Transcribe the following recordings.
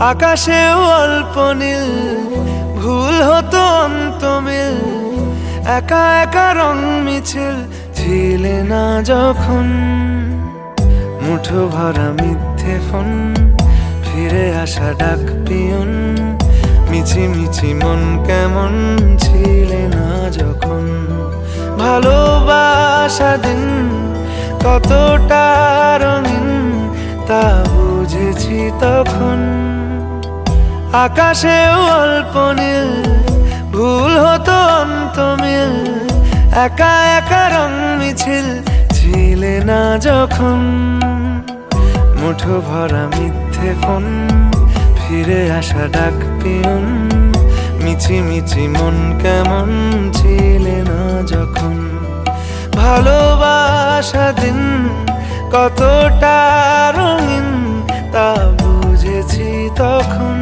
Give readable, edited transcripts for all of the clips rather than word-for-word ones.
আকাশেও অল্প নীল, ভুল হতো অন্তমিল, একা একা রং মিছিল ছিলে না যখন। মুঠো ভরা মিথ্যে ফোন, ফিরে আসা ডাক পিয়ন, মিছি মিছি মন কেমন ছিলে না যখন। ভালোবাসা দিন কতটা রঙিন তা বুঝেছি তখন। আকাশেও অল্প নীল, ভুল হতো অন্তমিল, একা একা রং মিছিল ছিলে না যখন। মুঠো ভরা মিথ্যে ফোন, ফিরে আসা ডাক পিয়ন, মিছি মিছি মন কেমন ছিলে না যখন। ভালোবাসা দিন কতটা রঙিন তা বুঝেছি তখন।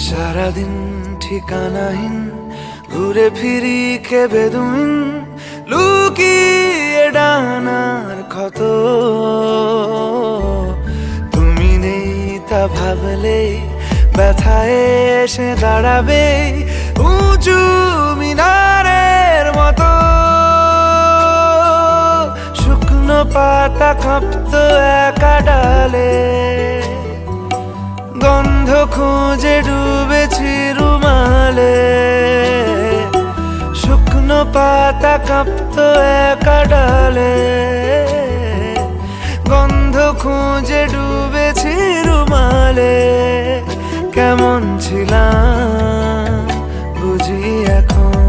সারাদিন ঠিকানাহীন, ঘুরে ফিরি খেবে দুইন, লুকিয়ে ডানার ক্ষত। তুমি নেই তা ভাবলে ব্যথায় এসে দাঁড়াবে উঁচু মিনারের মতো। শুকনো পাতা কাঁপতো একা ডালে, গন্ধ খুঁজে ডুবেছি রুমালে। শুকনো পাতা কাঁপতো একা ডালে, গন্ধ খুঁজে ডুবেছি রুমালে। কেমন ছিলাম বুঝি এখন,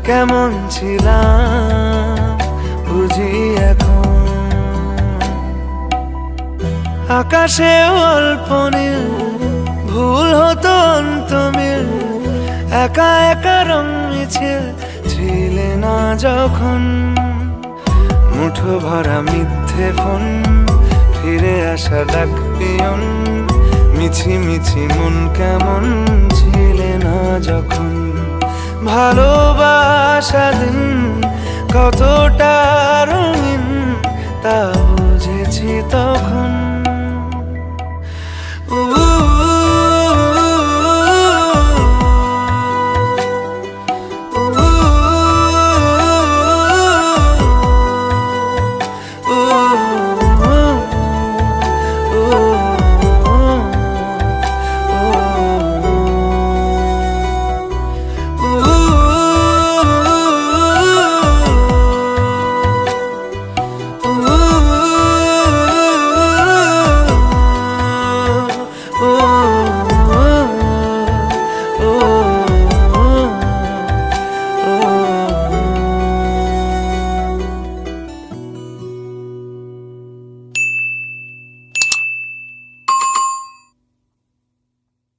কেমন ছিলাম বুঝি এখন। আকাশেও অল্প নীল, ভুল হতো অন্তমিল, একা একা রং মিছিল ছিলে না যখন। মুঠো ভরা মিথ্যে ফোন, ফিরে আসা ডাক পিয়ন, মিছি মিছি মন কেমন ছিলে না যখন। ভালোবাসা দিন কতটা রঙিন তা